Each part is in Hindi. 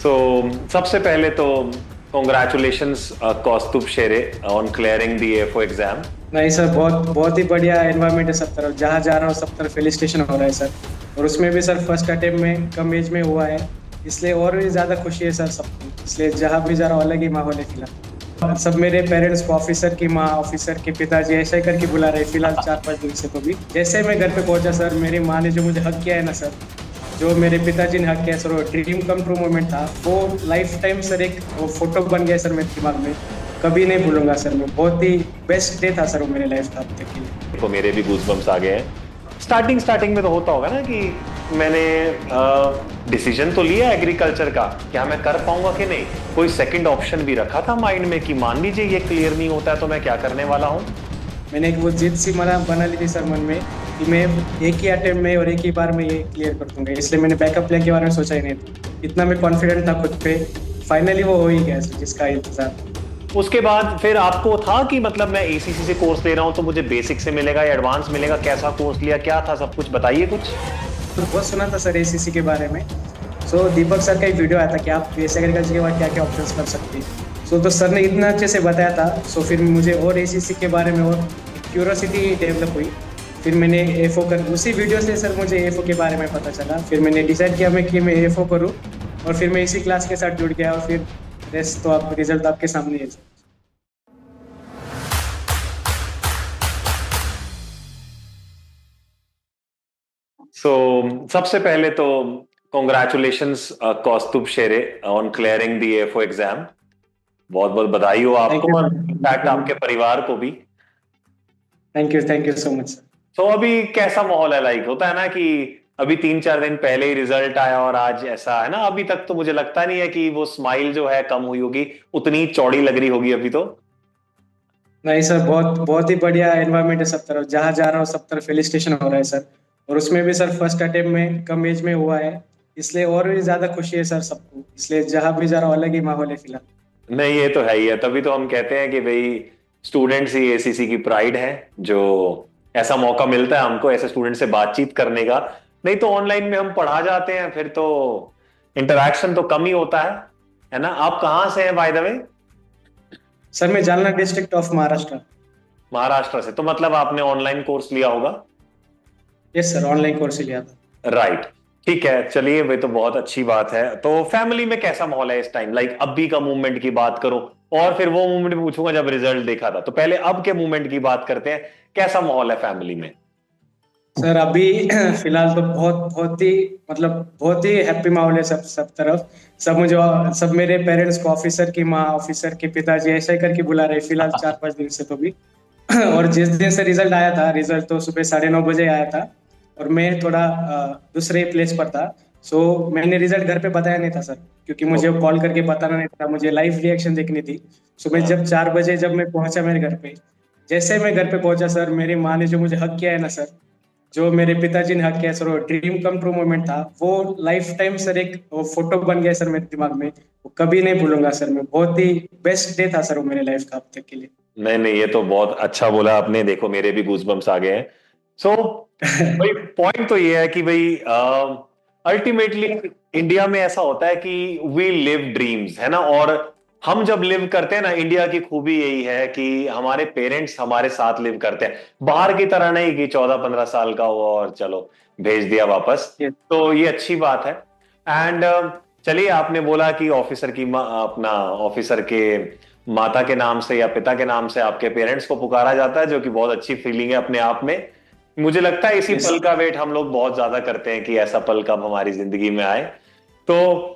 सो सबसे पहले तो congratulations Kaustubh Shere on clearing the FO exam. नहीं सर, बहुत बहुत ही बढ़िया एनवायरनमेंट है सब तरफ। जहाँ जा रहा हूँ सब तरफ फेलिसिटेशन हो रहा है सर। और उसमें भी सर फर्स्ट अटेम्प्ट में कम एज में हुआ है, इसलिए और भी ज़्यादा खुशी है सर सबको। इसलिए जहाँ भी जा रहा हूँ अलग ही माहौल है फिलहाल। सब मेरे पेरेंट्स को ऑफिसर की माँ, ऑफिसर के पिताजी ऐसा ही करके बुला रहे हैं फिलहाल 4-5 दिन से। तो भी जैसे मैं घर पे पहुंचा सर, मेरी माँ ने जो मुझे हक किया है ना सर, जो मेरे पिताजी ने हक किया सर, वो ड्रीम कम ट्रू मोमेंट था। वो लाइफ टाइम सर एक वो फोटो बन गया सर मेरे दिमाग में, कभी नहीं भूलूंगा सर। मैं बहुत ही बेस्ट डे था सर वो मेरे लाइफ का अब तक के लिए। देखो मेरे भी गूज़बम्प्स आ गए हैं। स्टार्टिंग में तो होता होगा ना कि मैंने डिसीजन तो लिया एग्रीकल्चर का, क्या मैं कर पाऊंगा कि नहीं। कोई सेकंड ऑप्शन भी रखा था माइंड में कि मान लीजिए ये क्लियर नहीं होता है तो मैं क्या करने वाला हूँ। मैंने एक वो जिद सी बना ली थी सर मन में कि मैं एक ही अटेम्प्ट में और एक ही बार में ये क्लियर कर दूंगा। इसलिए मैंने बैकअप प्लान के बारे में सोचा ही नहीं था। इतना मैं कॉन्फिडेंट था खुद पे। फाइनली वो हो ही गया सर, जिसका इंतजार। उसके बाद फिर आपको था कि मतलब मैं एसीसी से कोर्स ले रहा हूँ तो मुझे बेसिक से मिलेगा या एडवांस मिलेगा, कैसा कोर्स लिया, क्या था, सब कुछ बताइए कुछ। तो बहुत सुना था सर एसीसी के बारे में। दीपक सर का एक वीडियो आया था कि आप बीएससी एग्रीकल्चर के बाद क्या क्या ऑप्शंस कर सकते हैं। तो सर ने इतना अच्छे से बताया था। फिर मुझे और एसीसी के बारे में और क्यूरोसिटी डेवलप हुई। फिर मैंने एफओ कर, उसी वीडियो से सर मुझे एफओ के बारे में पता चला। फिर मैंने डिसाइड किया मैं एफओ करूँ, और फिर मैं इसी क्लास के साथ जुड़ गया। और फिर रेस्ट तो आप रिजल्ट आपके सामने है। सो सबसे पहले तो congratulations Kaustubh Shere on clearing the FO exam. बहुत बहुत बधाई हो थैंक आपको यू और इनफैक्ट सर। आपके परिवार को भी। Thank you so much sir. तो अभी कैसा माहौल है, लाइक होता है ना कि अभी 3-4 दिन पहले ही रिजल्ट आया और आज ऐसा है ना, अभी तक तो मुझे लगता नहीं है कि वो स्माइल जो है कम हुई होगी, उतनी चौड़ी लग रही होगी अभी तो। नहीं सर, बहुत बहुत ही बढ़िया एनवायरनमेंट है सब तरफ। जहाँ जा रहा हूँ सब तरफ फेलिसिटेशन हो रहा है सर। और उसमें भी सर फर्स्ट अटेम्प्ट में कम एज में हुआ है, इसलिए और भी ज्यादा खुशी है सर सबको। इसलिए जहाँ भी जा रहा हूँ अलग ही माहौल है फिलहाल। नहीं ये तो है ही है, तभी तो हम कहते हैं कि भाई स्टूडेंट्स ही एसीसी की प्राइड है। जो ऐसा मौका मिलता है हमको ऐसे स्टूडेंट से बातचीत करने का, नहीं तो ऑनलाइन में हम पढ़ा जाते हैं फिर तो इंटरेक्शन तो कम ही होता है ना। आप कहाँ से हैं बाय द वे? सर मैं जालना डिस्ट्रिक्ट ऑफ महाराष्ट्र। महाराष्ट्र से, तो मतलब आपने ऑनलाइन कोर्स लिया होगा। यस सर, ऑनलाइन कोर्स लिया था। राइट, ठीक है, चलिए वे तो बहुत अच्छी बात है। तो फैमिली में कैसा माहौल है इस टाइम, लाइक अभी का मूवमेंट की बात करो और फिर वो मूवमेंट पूछूंगा जब रिजल्ट देखा था। तो पहले अब के मूवमेंट की बात करते हैं, कैसा माहौल है फैमिली में। सर अभी फिलहाल तो बहुत बहुत ही मतलब बहुत ही हैप्पी माहौल है सब सब तरफ। सब मेरे पेरेंट्स को ऑफिसर की माँ, ऑफिसर के पिताजी ऐसा ही करके बुला रहे हैं फिलहाल 4-5 दिन से। तो भी और जिस दिन से रिजल्ट आया था, रिजल्ट तो सुबह 9:30 बजे आया था। और मैं थोड़ा दूसरे प्लेस पर था। मैंने रिजल्ट घर पे बताया नहीं था सर, क्योंकि मुझे कॉल करके बताना नहीं था, मुझे लाइव रिएक्शन देखनी थी। सुबह जब 4 बजे जब मैं पहुंचा मेरे घर पे, जैसे मैं घर पे पहुंचा सर, मेरी माँ ने जो मुझे हक किया है ना सर, जो मेरे पिताजी ने हक किया सर, वो ड्रीम कम ट्रू मोमेंट था। वो लाइफ टाइम सर एक वो फोटो बन गया सर मेरे दिमाग में, वो कभी नहीं भूलूंगा सर। मैं बहुत ही बेस्ट डे था सर वो मेरे लाइफ का अब तक के लिए। नहीं नहीं, ये तो बहुत अच्छा बोला आपने, देखो मेरे भी गूजबम्स आ गए हैं। सो भाई पॉइंट तो ये है कि भाई अल्टीमेटली इंडिया में ऐसा होता है कि वी लिव ड्रीम्स, है ना। और हम जब लिव करते हैं ना, इंडिया की खूबी यही है कि हमारे पेरेंट्स हमारे साथ लिव करते हैं, बाहर की तरह नहीं कि 14-15 साल का हुआ और चलो भेज दिया वापस। Yes. तो ये अच्छी बात है। एंड चलिए, आपने बोला कि ऑफिसर की अपना ऑफिसर के माता के नाम से या पिता के नाम से आपके पेरेंट्स को पुकारा जाता है, जो कि बहुत अच्छी फीलिंग है अपने आप में। मुझे लगता है इसी Yes. पल का वेट हम लोग बहुत ज्यादा करते हैं कि ऐसा पल कब हमारी जिंदगी में आए। तो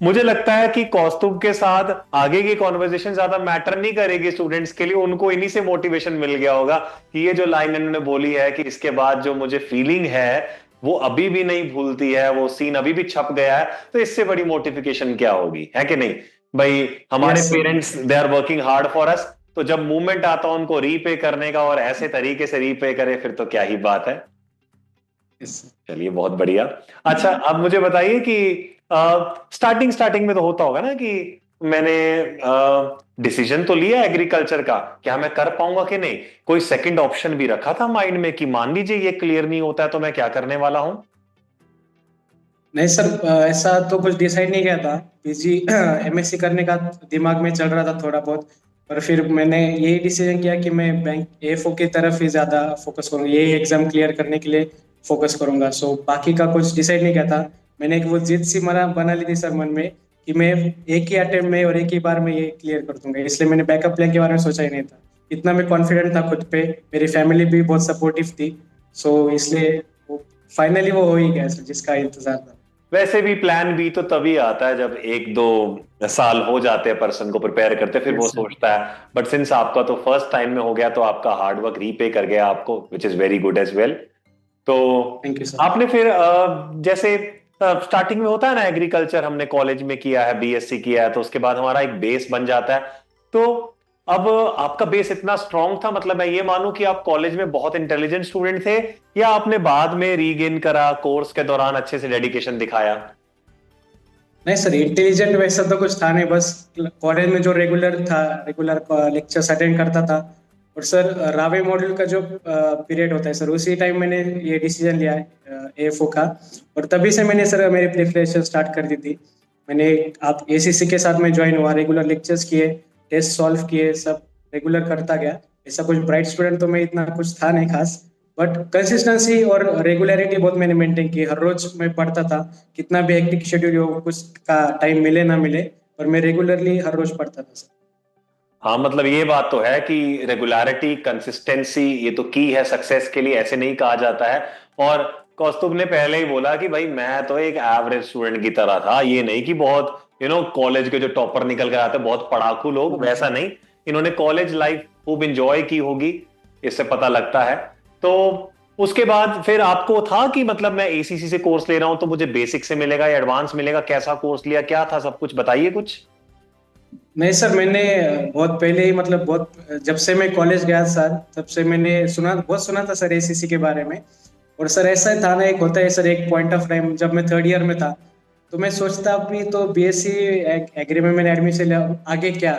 मुझे लगता है कि कौस्तुभ के साथ आगे की कॉन्वर्जेशन ज्यादा मैटर नहीं करेगी स्टूडेंट्स के लिए, उनको इन्हीं से मोटिवेशन मिल गया होगा कि ये जो लाइन इन्होंने बोली है कि इसके बाद जो मुझे फीलिंग है वो अभी भी नहीं भूलती है, वो सीन अभी भी छप गया है, तो इससे बड़ी मोटिफिकेशन क्या होगी, है कि नहीं। भाई हमारे Yes. Parents they are working hard for us, तो जब मूवमेंट आता है उनको रीपे करने का और ऐसे तरीके से रीपे करे फिर तो क्या ही बात है। Yes. चलिए बहुत बढ़िया। अच्छा अब मुझे बताइए कि स्टार्टिंग में तो होता होगा ना कि मैंने डिसीजन तो लिया एग्रीकल्चर का, क्या मैं कर पाऊंगा कि नहीं। कोई सेकंड ऑप्शन भी रखा था माइंड में कि मान लीजिए ये क्लियर नहीं होता है तो मैं क्या करने वाला हूं। नहीं सर, ऐसा तो कुछ डिसाइड नहीं किया था। पीजी एमएससी करने का दिमाग में चल रहा था थोड़ा बहुत। पर फिर मैंने यही डिसीजन किया कि मैं बैंक एएफओ की तरफ ही ज्यादा फोकस करूंगा, यही एग्जाम क्लियर करने के लिए फोकस करूंगा। सो बाकी का कुछ डिसाइड नहीं किया था। मैंने एक वो जिद सी मना बना ली थी सर मन में कि मैं एक ही अटेम्प्ट में और एक ही बार में ये क्लियर कर दूंगा, इसलिए मैंने बैकअप प्लान के बारे में सोचा ही नहीं था। इतना मैं कॉन्फिडेंट था खुद पे, मेरी फैमिली भी बहुत सपोर्टिव थी। सो इसलिए वो फाइनली वो हो ही गया सर, जिसका इंतजार था। वैसे भी प्लान बी तो तभी आता है जब एक दो साल हो जाते हैं पर्सन को प्रिपेयर करते, फिर वो यस सर। सोचता है। बट सिंस आपका तो फर्स्ट टाइम में हो गया, तो आपका हार्ड वर्क रीपे कर गया आपको, which is very good as well. तो थैंक यू सर। आपने फिर जैसे स्टार्टिंग में होता है ना, एग्रीकल्चर हमने कॉलेज में किया है, बीएससी किया है, तो उसके बाद हमारा एक बेस बन जाता है। तो अब आपका बेस इतना स्ट्रांग था, मतलब मैं ये मानूं कि आप कॉलेज में बहुत इंटेलिजेंट स्टूडेंट थे, या आपने बाद में रीगेन करा, कोर्स के दौरान अच्छे से डेडिकेशन दिखाया? नहीं सर, इंटेलिजेंट वैसा तो कुछ था नहीं, बस कॉलेज में जो रेगुलर था, रेगुलर लेक्चर्स अटेंड करता था। और सर रावे मॉड्यूल का जो पीरियड होता है सर, उसी टाइम मैंने ये डिसीजन लिया है एएफओ का। और तभी से मैंने सर मेरी प्रिपरेशन स्टार्ट कर दी थी। मैंने आप एसीसी के साथ में ज्वाइन हुआ, रेगुलर लेक्चर्स किए, टेस्ट सॉल्व किए, सब रेगुलर करता गया। ऐसा कुछ ब्राइट स्टूडेंट तो मैं इतना कुछ था नहीं खास, बट कंसिस्टेंसी और रेगुलरिटी बहुत मैंने मेंटेन की। हर रोज मैं पढ़ता था, कितना भी हेक्टिक शेड्यूल हो, कुछ का टाइम मिले ना मिले, पर मैं रेगुलरली हर रोज पढ़ता था सर। हाँ, मतलब ये बात तो है कि रेगुलरिटी, कंसिस्टेंसी, ये तो की है सक्सेस के लिए, ऐसे नहीं कहा जाता है। और कौस्तुभ ने पहले ही बोला कि भाई मैं तो एक एवरेज स्टूडेंट की तरह था, ये नहीं कि बहुत कॉलेज के जो टॉपर निकल कर आते हैं, बहुत पढ़ाकू लोग, वैसा नहीं। इन्होंने कॉलेज लाइफ खूब इंजॉय की होगी, इससे पता लगता है। तो उसके बाद फिर आपको था कि मतलब मैं एसीसी से कोर्स ले रहा हूं तो मुझे बेसिक से मिलेगा या एडवांस मिलेगा, कैसा कोर्स लिया, क्या था, सब कुछ बताइए कुछ। नहीं सर, मैंने बहुत पहले ही, मतलब बहुत जब से मैं कॉलेज गया सर, तब से मैंने बहुत सुना था सर एसीसी के बारे में। और सर ऐसा था ना, एक होता है सर, एक पॉइंट ऑफ टाइम जब मैं थर्ड ईयर में था, तो मैं सोचता भी तो बीएससी एग्री में मैंने एडमिशन लिया, आगे क्या।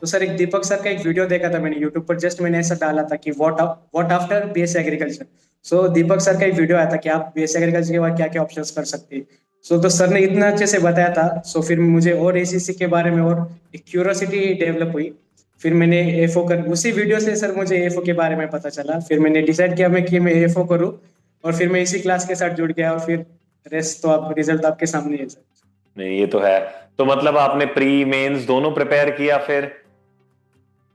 तो सर एक दीपक सर का एक वीडियो देखा था मैंने यूट्यूब पर, जस्ट मैंने ऐसा डाला था कि what after BSc agriculture. So Deepak sir का एक वीडियो आया था कि आप बीएससी एग्रीकल्चर के बाद क्या क्या ऑप्शंस कर सकते हैं। सो तो सर ने इतना अच्छे से बताया था, सो फिर मुझे और एसीसी के बारे में और एक क्यूरोसिटी डेवलप हुई। फिर मैंने एफओ कर, उसी वीडियो से सर मुझे एफओ के बारे में पता चला। फिर मैंने डिसाइड किया मैं कि मैं एफओ करूँ, और फिर मैं इसी क्लास के साथ जुड़ गया, और फिर रेस्ट तो आप रिजल्ट आपके सामने है सर। नहीं, ये तो है। तो मतलब आपने प्री मेंस दोनों प्रिपेयर किया फिर?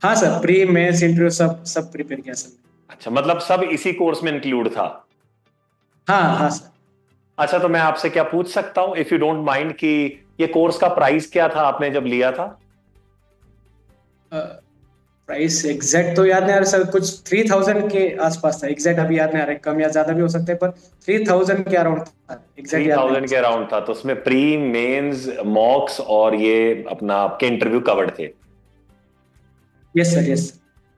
हाँ सर, प्री मेंस इंटरव्यू सब सब प्रिपेयर किया सर। अच्छा, मतलब सब इसी कोर्स में इंक्लूड था? हाँ हाँ सर। अच्छा, तो मैं आपसे क्या पूछ सकता हूँ, इफ यू डोंट माइंड, कि ये कोर्स का प्राइस क्या था आपने जब लिया था? प्राइस एग्जैक्ट तो याद नहीं आ रहा सर, कुछ 3000 के आसपास था। एग्जैक्ट अभी याद नहीं आ रहा है, कम या ज्यादा भी हो सकता है, पर 3000 के अराउंड था। थ्री एग्जैक्ट याद नहीं आ थाउजेंड के रहा अराउंड था, तो उसमें प्री मेंस मॉक्स और ये अपना आपके इंटरव्यू कवर्ड थे? सर। Yes sir, yes.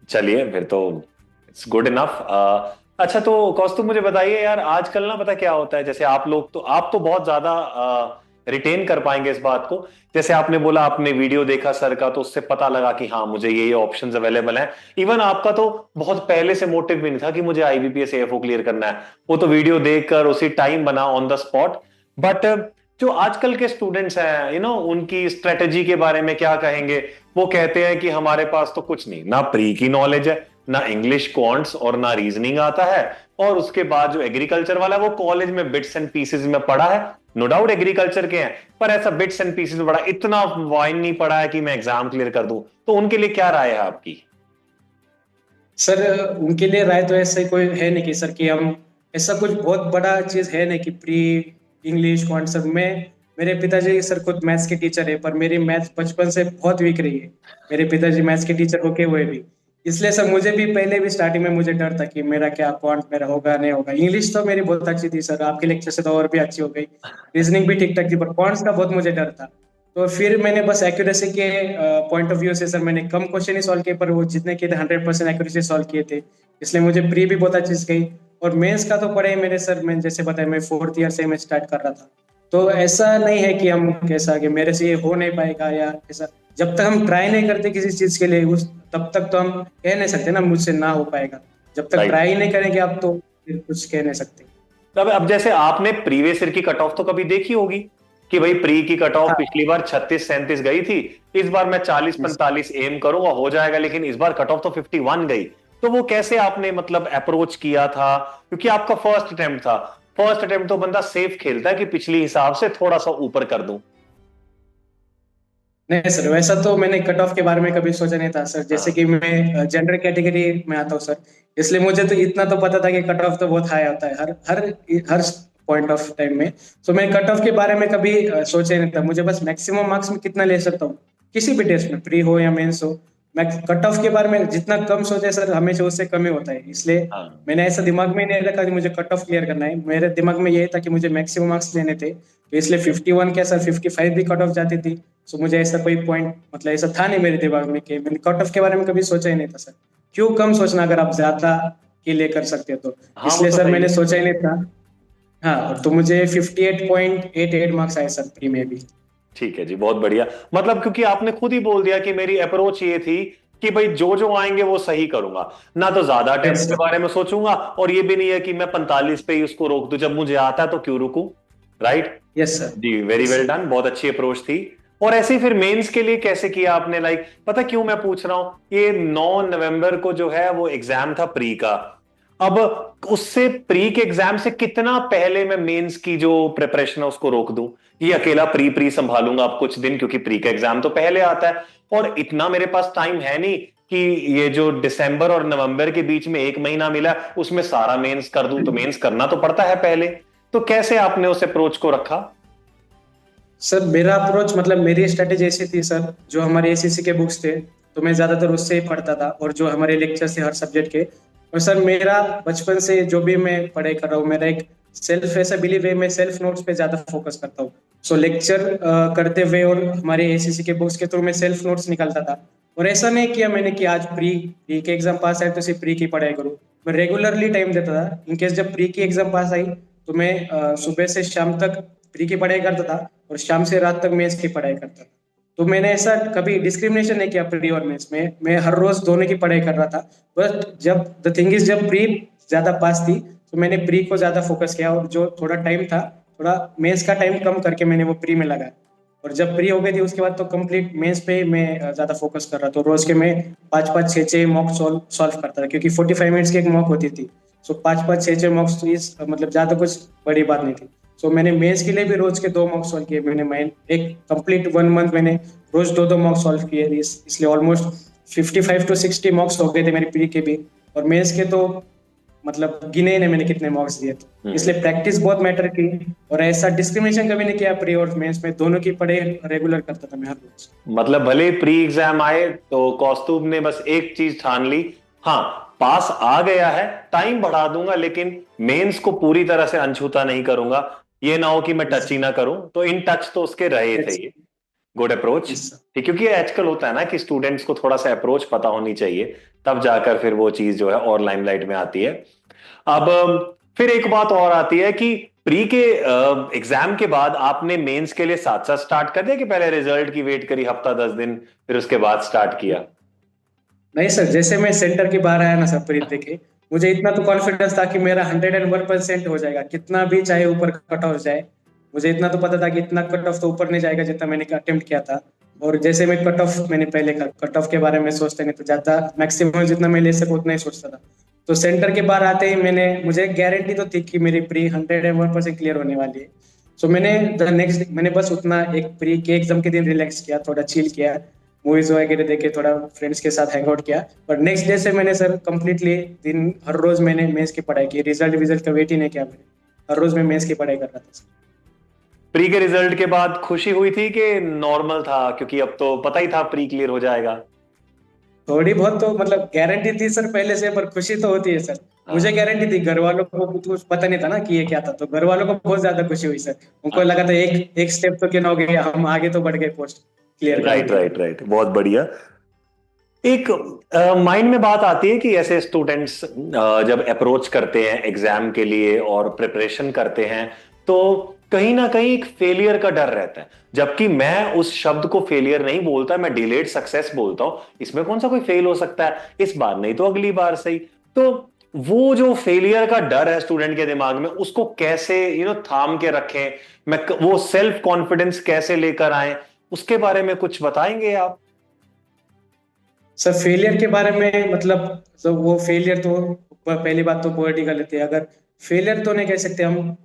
चलिए, फिर तो इट्स गुड इनफ। अच्छा, तो कौस्तुभ मुझे बताइए यार, आजकल ना पता क्या होता है, जैसे आप लोग तो, आप तो बहुत ज्यादा रिटेन कर पाएंगे इस बात को। जैसे आपने बोला आपने वीडियो देखा सर का, तो उससे पता लगा कि हाँ मुझे ये ऑप्शंस अवेलेबल हैं। इवन आपका तो बहुत पहले से मोटिव भी नहीं था कि मुझे आईबीपीएस एएफओ क्लियर करना है, वो तो वीडियो देखकर उसी टाइम बना ऑन द स्पॉट। बट जो आजकल के स्टूडेंट्स हैं, उनकी स्ट्रेटेजी के बारे में क्या कहेंगे? वो कहते हैं कि हमारे पास तो कुछ नहीं, ना प्री की नॉलेज है, ना इंग्लिश क्वांट्स और ना रीजनिंग आता है, और उसके बाद जो एग्रीकल्चर वाला है वो कॉलेज में बिट्स एंड पीसेस में पढ़ा है। नो डाउट एग्रीकल्चर के हैं, पर ऐसा बिट्स एंड पीसेस में पढ़ा, इतना वाइन नहीं पढ़ा है कि मैं एग्जाम क्लियर कर दूं। तो उनके लिए क्या राय है आपकी? सर उनके लिए राय तो ऐसा ही कोई है नहीं कि सर कि हम, ऐसा कुछ बहुत बड़ा चीज है नहीं कि प्री इंग्लिश क्वांट सब में। मेरे पिताजी सर खुद मैथ्स के टीचर है, पर मेरी मैथ्स बचपन से बहुत वीक रही है। मेरे पिताजी मैथ्स के टीचर होके हुए भी, इसलिए सर मुझे भी पहले भी स्टार्टिंग में मुझे डर था कि मेरा क्या क्वांट मेरा होगा नहीं होगा। इंग्लिश तो मेरी बहुत अच्छी थी सर, आपके लेक्चर से तो और भी अच्छी हो गई। रीजनिंग भी ठीक ठाक थी, पर क्वांट्स का बहुत मुझे डर था। तो फिर मैंने बस एक्यूरेसी के पॉइंट ऑफ व्यू से सर मैंने कम क्वेश्चन ही सॉल्व किए, पर वो जितने किए थे 100% एक्यूरेसी सॉल्व किए थे। इसलिए मुझे प्री भी बहुत अच्छी से गई। और मेंस का तो पढ़े मेरे सर, मैं जैसे बताया मैं फोर्थ ईयर से मैं स्टार्ट कर रहा था। तो ऐसा नहीं है कि हम कैसा कि मेरे से ये हो नहीं पाएगा या ऐसा। जब तक हम ट्राई नहीं करते किसी चीज के लिए, उस तब तक तो हम कह नहीं सकते ना मुझसे ना हो पाएगा। जब तक राइट। ट्राई नहीं करेंगे आप, तो फिर कुछ कह नहीं सकते। अब जैसे आपने प्रीवियस ईयर की कट ऑफ तो कभी देखी होगी कि भाई प्री की कट ऑफ हाँ। पिछली बार 36-37 गई थी, इस बार मैं 40-45 एम करूंगा हो जाएगा, लेकिन इस बार कट ऑफ तो 51 गई। तो वो कैसे आपने मतलब अप्रोच किया था, क्योंकि आपका फर्स्ट अटेम्प्ट था। फर्स्ट अटेम्प्ट तो बंदा सेफ खेलता है कि पिछली हिसाब से थोड़ा सा ऊपर कर दूं। नहीं सर, वैसा तो मैंने कट ऑफ के बारे में कभी सोचा नहीं था सर। जैसे हाँ कि मैं जनरल कैटेगरी में आता हूँ सर, इसलिए मुझे तो इतना तो पता था कि कट ऑफ तो बहुत हाई होता है हर हर हर पॉइंट ऑफ टाइम में। तो मैं कट ऑफ के बारे में कभी सोचा ही नहीं था। मुझे बस मैक्सिमम मार्क्स में कितना ले सकता हूँ किसी भी टेस्ट में, प्री हो या मेंस हो। मैं कट ऑफ के बारे में जितना कम सोचे सर, हमेशा उससे कम ही होता है। इसलिए हाँ मैंने ऐसा दिमाग में नहीं रखा कि मुझे कट ऑफ क्लियर करना है। मेरे दिमाग में यही था कि मुझे मैक्सिमम मार्क्स लेने थे, तो इसलिए 51 क्या सर 55 भी कट ऑफ जाती थी। सो मुझे ऐसा कोई पॉइंट मतलब ऐसा था नहीं मेरे दिमाग में कि मैंने कट ऑफ के बारे में कभी सोचा ही नहीं था सर। क्यों कम सोचना अगर आप ज्यादा के लिए कर सकते हो तो। हाँ, वो इसलिए तो सर है ही मैंने है। सोचा ही नहीं था। हाँ, और तो मुझे 58.88 मार्क्स आए सर प्री में भी। ठीक है जी, बहुत बढ़िया। मतलब क्योंकि आपने खुद ही बोल दिया कि मेरी अप्रोच ये थी कि भाई जो जो आएंगे वो सही करूंगा, ना तो ज्यादा यस अटेम्प्ट के सर। बारे में सोचूंगा, और ये भी नहीं है कि मैं 45 पे ही उसको रोक दूं, जब मुझे आता है तो क्यों रुकूं। राइट। Yes sir. जी, very yes well sir. Done, बहुत अच्छी अप्रोच थी। और ऐसे ही फिर मेंस के लिए कैसे किया आपने? लाइक पता क्यों मैं पूछ रहा हूं, ये 9 नवंबर को जो है वो एग्जाम था प्री का। अब उससे प्री के एग्जाम से कितना पहले मैं मेंस की जो प्रिपरेशन है उसको रोक दूं? ये अकेला प्री प्री संभालूंगा अब कुछ दिन, क्योंकि प्री का एग्जाम तो पहले आता है, और इतना मेरे पास टाइम है नहीं कि ये जो दिसंबर और नवंबर के बीच में एक महीना मिला उसमें सारा मेंस कर दूं। तो मेंस करना तो पड़ता है पहले। तो कैसे आपने उस अप्रोच को रखा? सर मेरा अप्रोच मतलब मेरी स्ट्रेटेजी ऐसी थी सर, जो हमारे एसीसी के बुक्स थे तो मैं ज्यादातर उससे ही पढ़ता था, और जो हमारे लेक्चर्स थे हर सब्जेक्ट के। और सर मेरा बचपन से जो भी मैं पढ़ाई कर रहा हूँ, मेरा एक सेल्फ ऐसा बिलीव है, मैं सेल्फ नोट्स पे ज्यादा फोकस करता हूँ। सो लेक्चर करते हुए और हमारे एसीसी के बुक्स के थ्रू मैं सेल्फ नोट्स निकालता था। और ऐसा नहीं किया मैंने कि आज प्री प्री के एग्जाम पास आए तो सिर्फ प्री की पढ़ाई करूँ। मैं रेगुलरली टाइम देता था। इनकेस जब प्री की एग्जाम पास आई तो मैं सुबह से शाम तक प्री की पढ़ाई करता था, और शाम से रात तक मेंस की पढ़ाई करता था। तो मैंने ऐसा कभी डिस्क्रिमिनेशन नहीं किया प्री और मेंस में, मैं हर रोज दोनों की पढ़ाई कर रहा था। बट जब द थिंग इज, जब प्री ज्यादा पास थी तो मैंने प्री को ज्यादा फोकस किया, और जो थोड़ा टाइम था, थोड़ा मेंस का टाइम कम करके मैंने वो प्री में लगाया। और जब प्री हो गई थी उसके बाद तो कंप्लीट मेंस पे मैं ज्यादा फोकस कर रहा था। रोज के मैं 5-5 6-6 मॉक सॉल्व करता था, क्योंकि 45 मिनट्स की एक मॉक होती थी। सो 5-5 6-6 मॉक्स तो इस मतलब ज्यादा कुछ बड़ी बात नहीं थी। सो मैंने मेंस के लिए भी रोज के 2 मॉक सॉल्व किए। मैंने माइंड एक कंप्लीट 1 मंथ मैंने रोज 2-2 मॉक सॉल्व किए। इसलिए ऑलमोस्ट 55 to 60 मॉक्स हो गए थे मेरी प्री के भी। और मेंस के तो मतलब गिने ही नहीं मैंने कितने मॉक्स दिए थे। हम्म। इसलिए प्रैक्टिस बहुत मैटर की। और ऐसा डिस्क्रिमिनेशन कभी नहीं किया प्री और मेंस में, दोनों की पढ़ाई रेगुलर करता था मैं हर रोज। मतलब भले प्री एग्जाम आए तो कौस्तुभ ने बस एक चीज ठान ली, हाँ पास आ गया है, टाइम बढ़ा दूंगा लेकिन मेंस को पूरी तरह से अनछूता नहीं करूंगा। ये ना हो कि मैं टच ही ना करूं, तो इन टच तो उसके रहे थे ये। Good approach. Yes sir. ठीक, क्योंकि आजकल होता है ना कि स्टूडेंट्स को थोड़ा सा अप्रोच पता होनी चाहिए, तब जाकर फिर वो चीज जो है और लाइमलाइट में आती है। अब फिर एक बात और आती है कि प्री के एग्जाम के बाद आपने मेंस के लिए साथ साथ स्टार्ट कर दिया, कि पहले रिजल्ट की वेट करी हफ्ता 10 दिन फिर उसके बाद स्टार्ट किया? नहीं सर, जैसे मैं सेंटर के बाहर आया ना सर प्रीत देखे, मुझे इतना तो कॉन्फिडेंस था कि मेरा 101% हो जाएगा, कितना भी चाहे ऊपर कट ऑफ जाए। मुझे इतना तो पता था कि इतना कट ऑफ तो ऊपर नहीं जाएगा जितना मैंने अटेम्प्ट किया था। और जैसे मैं कट ऑफ मैंने पहले कट ऑफ के बारे में सोचते नहीं तो ज्यादा, मैक्सिमम जितना मैं ले सकूँ उतना ही सोचता था। तो सेंटर के बाहर आते ही मैंने, मुझे गारंटी तो थी कि मेरी प्री 101% क्लियर होने वाली है। सो मैंने द नेक्स्ट मैंने बस उतना एक प्री के एग्जाम के दिन रिलैक्स किया, थोड़ा चिल किया, मूवीज वगैरह देखे, थोड़ा फ्रेंड्स के साथ हैंग आउट किया। पर नेक्स्ट डे से मैंने सर कंप्लीटली दिन हर रोज मैंने मेंस की पढ़ाई की। रिजल्ट विजल्ट का वेट ही नहीं किया मैंने, हर रोज मैं मेंस की पढ़ाई कर रहा था सर। प्री के रिजल्ट के बाद खुशी हुई थी कि नॉर्मल था, क्योंकि अब तो पता ही था प्री क्लियर हो जाएगा? थोड़ी बहुत तो मतलब गारंटी थी सर पहले से, पर खुशी तो होती है सर। मुझे हाँ गारंटी थी, घर वालों को कुछ पता नहीं था ना कि ये क्या था, तो घर वालों को बहुत ज्यादा खुशी हुई सर। उनको लगा था एक एक स्टेप तो क्यों हो गया, हम आगे तो बढ़ गए पोस्ट क्लियर करने राइट के लिए। राइट राइट, बहुत बढ़िया। एक माइंड में बात आती है कि ऐसे स्टूडेंट्स जब अप्रोच करते हैं एग्जाम के लिए और प्रिपरेशन करते हैं, तो कहीं ना कहीं एक फेलियर का डर रहता है। जबकि मैं उस शब्द को फेलियर नहीं बोलता, मैं डिलेड सक्सेस बोलता हूं। इसमें कौन सा कोई फेल हो सकता है, इस बार नहीं तो अगली बार सही। तो वो जो फेलियर का डर है स्टूडेंट के दिमाग में, उसको कैसे थाम के रखें, वो सेल्फ कॉन्फिडेंस कैसे लेकर आए, उसके बारे में कुछ बताएंगे आप? सर फेलियर के बारे में मतलब, तो वो फेलियर तो पहली बात तो बहुत ही गलत है। अगर फेलियर तो नहीं कह सकते हम,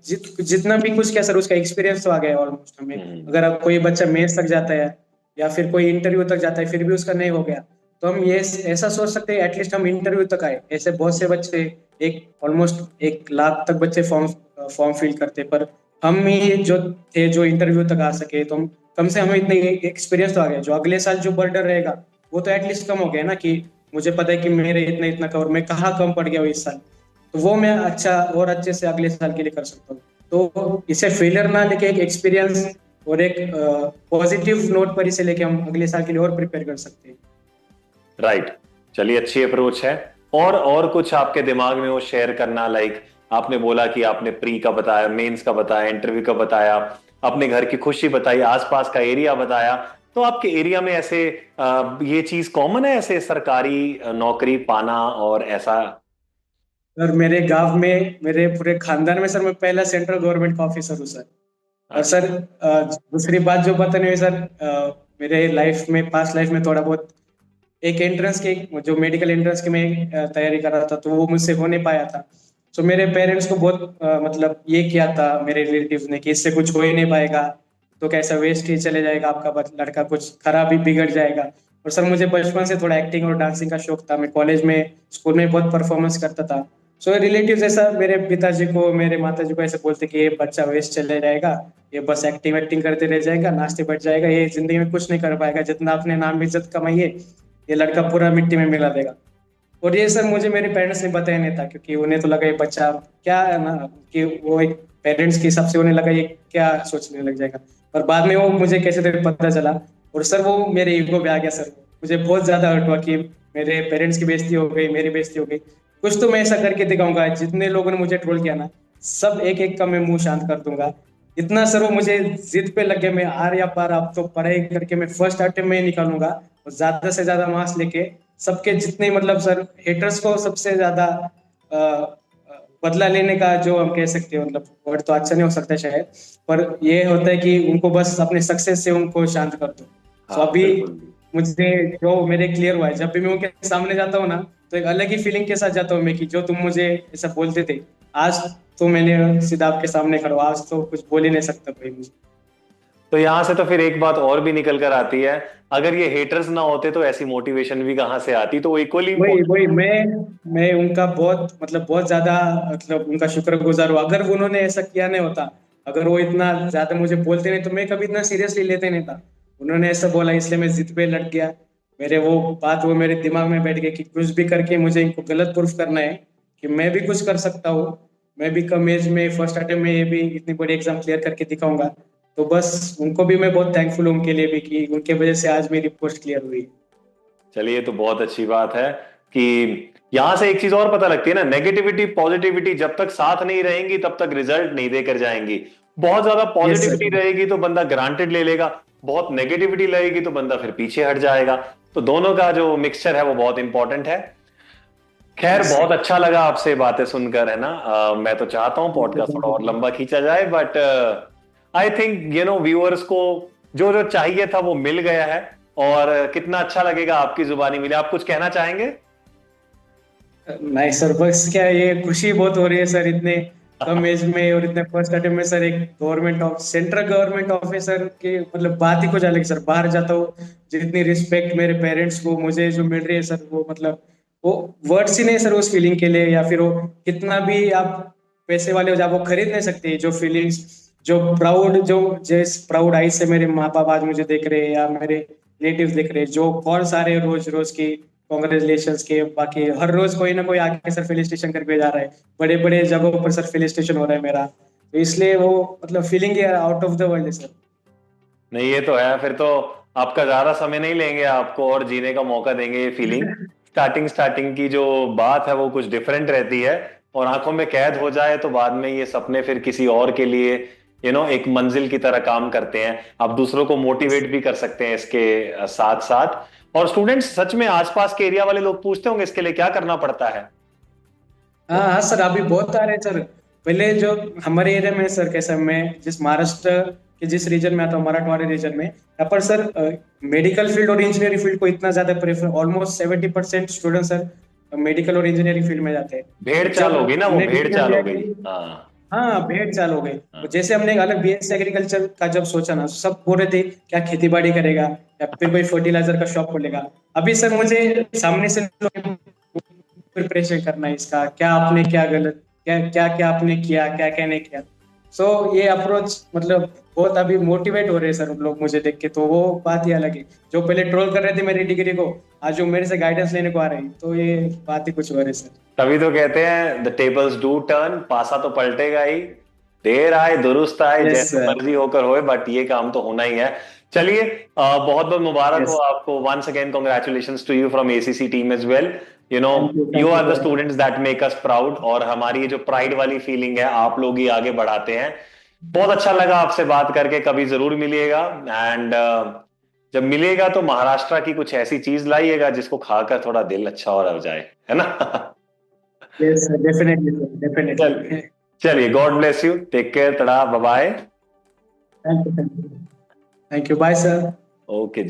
जितना भी कुछ किया सर उसका एक्सपीरियंस तो आ गया ऑलमोस्ट हमें। हम्म। अगर अब कोई बच्चा मेंस तक जाता है या फिर कोई इंटरव्यू तक जाता है फिर भी उसका नहीं हो गया, तो हम ये ऐसा सोच सकते हैं एटलीस्ट हम इंटरव्यू तक आए। ऐसे बहुत से बच्चे, एक ऑलमोस्ट 1 लाख तक बच्चे फॉर्म फॉर्म फिल करते, पर हम ही जो थे जो इंटरव्यू तक आ सके, तो हम कम से हमें इतने एक्सपीरियंस तो आ गया। जो अगले साल जो बर्डन रहेगा वो तो एटलीस्ट कम हो गया ना, कि मुझे पता है कि मेरे इतना इतना कवर मैं कहाँ कम पड़ गया हूँ इस साल, तो वो मैं अच्छा और अच्छे से अगले साल के लिए कर सकता हूँ। तो इसे फेलियर ना लेके एक एक्सपीरियंस और एक पॉजिटिव नोट पर इसे लेके हम अगले साल के लिए और प्रिपेयर कर सकते हैं। राइट। चलिए, अच्छी अप्रोच है। और कुछ आपके दिमाग में वो शेयर करना, लाइक आपने बोला कि आपने प्री का बताया, मेंस का बताया, इंटरव्यू का बताया, अपने घर की खुशी बताई, आसपास का एरिया बताया। तो आपके एरिया में ऐसे ये चीज कॉमन है, ऐसे सरकारी नौकरी पाना और ऐसा? सर मेरे गांव में, मेरे पूरे खानदान में सर मैं पहला सेंट्रल गवर्नमेंट का ऑफिसर हूँ सर। और सर अच्छा। दूसरी बात जो पता नहीं हुई सर, मेरे लाइफ में, पास्ट लाइफ में थोड़ा बहुत एक एंट्रेंस के, जो मेडिकल एंट्रेंस की मैं तैयारी कर रहा था, तो वो मुझसे हो नहीं पाया था। तो मेरे पेरेंट्स को बहुत मतलब ये किया था मेरे रिलेटिव्स ने कि इससे कुछ हो ही नहीं पाएगा, तो कैसा वेस्ट ही चले जाएगा आपका लड़का, कुछ खराब ही बिगड़ जाएगा। और सर मुझे बचपन से थोड़ा एक्टिंग और डांसिंग का शौक था, मैं कॉलेज में, स्कूल में बहुत परफॉर्मेंस करता था। सो रिलेटिव्स ऐसा मेरे पिताजी को, मेरे माता जी को ऐसे बोलते कि ये बच्चा वेस्ट चले जाएगा, ये बस एक्टिंग एक्टिंग करते रह जाएगा, नाचते बैठ जाएगा, ये जिंदगी में कुछ नहीं कर पाएगा, जितना आपने नाम इज्जत कमाई है ये लड़का पूरा मिट्टी में मिला देगा। और ये सर मुझे मेरे पेरेंट्स ने बताया नहीं था, क्योंकि उन्हें तो लगा ये बच्चा क्या है ना, कि वो एक पेरेंट्स के हिसाब से उन्हें लगा ये क्या सोचने लग जाएगा। पर बाद में वो मुझे कैसे तो पता चला, और सर वो मेरे ईगो पे आ गया सर। मुझे बहुत ज्यादा हर्ट हुआ कि मेरे पेरेंट्स की बेइज्जती हो गई, मेरी बेइज्जती हो गई। कुछ तो मैं ऐसा करके दिखाऊंगा, जितने लोगों ने मुझे ट्रोल किया ना, सब एक एक का मैं मुंह शांत कर दूंगा। इतना सर वो मुझे जिद पे लगे, मैं हार या पार अब तो पढ़ाई करके मैं फर्स्ट अटेम्प्ट में ही निकालूंगा, और ज्यादा से ज्यादा मार्क्स लेके सबके जितने मतलब सर हेटर्स को सबसे ज्यादा अ, बदला लेने का, जो हम कह सकते हैं, मतलब वर्ड तो अच्छा नहीं हो सकता शायद, पर ये होता है कि उनको बस अपने सक्सेस से उनको शांत कर दो। तो हाँ, अभी बिल्कुल। मुझे जो मेरे क्लियर हुआ है, जब भी मैं उनके सामने जाता हूँ ना, तो एक अलग ही फीलिंग के साथ जाता हूँ मैं, कि जो तुम मुझे ऐसा बोलते थे, आज तो मैंने सीधा आपके सामने खड़ा हूँ, आज तो कुछ बोल ही नहीं सकता कोई मुझे। तो यहां से तो फिर एक बात और भी निकल कर आती है, अगर ये हेटर्स ना होते तो ऐसी मोटिवेशन भी कहां से आती? तो इक्वली वही इंपॉर्टेंट। वही मैं उनका बहुत मतलब बहुत ज्यादा मतलब उनका शुक्रगुजार हूँ। अगर उन्होंने ऐसा किया नहीं होता, अगर वो इतना ज्यादा मुझे बोलते नहीं, तो मैं कभी इतना सीरियसली लेते नहीं था। उन्होंने ऐसा बोला इसलिए मैं जिद पे लड़ गया। मेरे वो बात वो मेरे दिमाग में बैठ गई कि कुछ भी करके मुझे इनको गलत प्रूफ करना है, कि मैं भी कुछ कर सकता हूँ। मैं भी कम एज में फर्स्ट अटेम्प्ट में ये भी इतनी बड़ी एग्जाम क्लियर करके दिखाऊंगा। तो बस उनको भी मैं बहुत थैंकफुल हूँ उनके लिए भी, कि उनके वजह से आज मेरी पोस्ट क्लियर हुई। चलिए, ये तो बहुत अच्छी बात है कि यहां से एक चीज और पता लगती है ना, नेगेटिविटी पॉजिटिविटी जब तक साथ नहीं रहेंगी तब तक रिजल्ट नहीं देकर जाएंगी। बहुत ज्यादा यस सर। पॉजिटिविटी रहेगी तो बंदा ग्रांटेड ले लेगा, बहुत नेगेटिविटी लगेगी तो बंदा फिर पीछे हट जाएगा। तो दोनों का जो मिक्सचर है वो बहुत इंपॉर्टेंट है। खैर, यस बहुत सर। अच्छा लगा आपसे बातें सुनकर, है ना। मैं तो चाहता हूँ थैंक यू, पॉडकास्ट थैंक थोड़ा यू। और लंबा खींचा जाए, बट आई थिंक व्यूअर्स को जो जो चाहिए था वो मिल गया है। और कितना अच्छा लगेगा आपकी जुबानी मिले। आप कुछ कहना चाहेंगे? नहीं सर, बस क्या ये खुशी बहुत हो रही है सर, इतने कम एज में और इतने फर्स्ट अटेम्प्ट में सर, एक government of central government officer की मतलब बात ही कुछ अलग है सर। बाहर जाता हूँ, जितनी रिस्पेक्ट मेरे पेरेंट्स को मुझे जो मिल रही है सर, वो मतलब वो वर्ड्स ही नहीं सर उस फीलिंग के लिए। या फिर वो कितना भी आप पैसे वाले हो जाओ, वो खरीद नहीं सकते जो फीलिंग्स, जो प्राउड, जो जिस प्राउड आई से मेरे माँ बाप आज मुझे देख रहे हैं या मेरे रिलेटिव देख रहे हैं, जो कॉल्स आ रहे हैं रोज रोज की कॉन्ग्रेचुलेशन के, बाकी हर रोज कोई ना कोई आके सर फेलिसिटेशन करके जा रहा है, बड़े बड़े जगहों पर सर फेलिसिटेशन हो रहा है मेरा, तो इसलिए वो मतलब feeling out of the world है सर। नहीं, ये तो है। फिर तो आपका ज्यादा समय नहीं लेंगे, आपको और जीने का मौका देंगे। ये फीलिंग स्टार्टिंग स्टार्टिंग की जो बात है वो कुछ डिफरेंट रहती है, और आंखों में कैद हो जाए तो बाद में ये सपने फिर किसी और के लिए एक मंजिल की तरह काम करते हैं। आप दूसरों को मोटिवेट भी कर सकते हैं इसके साथ साथ। और स्टूडेंट्स, सच में आसपास के एरिया वाले लोग पूछते होंगे इसके लिए क्या करना पड़ता है? हाँ सर, अभी बहुत आ रहे हैं सर। पहले जो हमारे एरिया में सर, कैसा, मैं जिस महाराष्ट्र के जिस रीजन में आता हूँ, मराठवाड़ा रीजन में, यहाँ पर सर मेडिकल फील्ड और इंजीनियरिंग फील्ड को इतना ज्यादा prefer, almost 70% student sir medical और इंजीनियरिंग फील्ड में जाते हैं। भेड़ तो चाल जब होगी ना, वो हमने भेड़ डिसीजन चाल लिया हो गई। कि हाँ। हाँ, भेड़ चाल हो गई, तो हाँ। जैसे हमने एक अलग बीएससी एग्रीकल्चर का जब सोचा ना, सब बोल रहे थे क्या खेती बाड़ी करेगा या फिर कोई फर्टिलाइजर का शॉप खोलेगा। अभी सर मुझे सामने से प्रिपरेशन करना है इसका, क्या आपने क्या गलत, क्या क्या क्या आपने किया, क्या क्या नहीं किया। सो ये अप्रोच मतलब बहुत अभी मोटिवेट हो रहे हैं सर लोग मुझे देख के, तो वो बात ही अलग है। जो पहले ट्रोल कर रहे थे मेरी डिग्री को, आज जो मेरे से गाइडेंस लेने को आ रहे हैं, तो ये बात ही कुछ हो रही है सर। तभी तो कहते हैं द टेबल्स डू टर्न, पासा तो पलटेगा ही। देर आए दुरुस्त आए, यस जैसे सर। मर्जी होकर होए, बट ये काम तो होना ही है। चलिए, बहुत बहुत मुबारक हो यस। आपको, once again congratulations to you from ACC team as well. You know, you thank you are the sir. Students that make us proud, और हमारी ये जो प्राइड वाली फीलिंग है आप लोग ही आगे बढ़ाते हैं। बहुत अच्छा लगा आपसे बात करके, कभी जरूर मिलिएगा। एंड जब मिलेगा तो महाराष्ट्र की कुछ ऐसी चीज लाइएगा जिसको खाकर थोड़ा दिल अच्छा और हो जाए, है ना? यस सर, डेफिनेटली सर, चलिए। डेफिनेटली। चलिए, God bless you, take care, तड़ा, bye bye. Thank you, thank you, thank you, bye sir. Okay.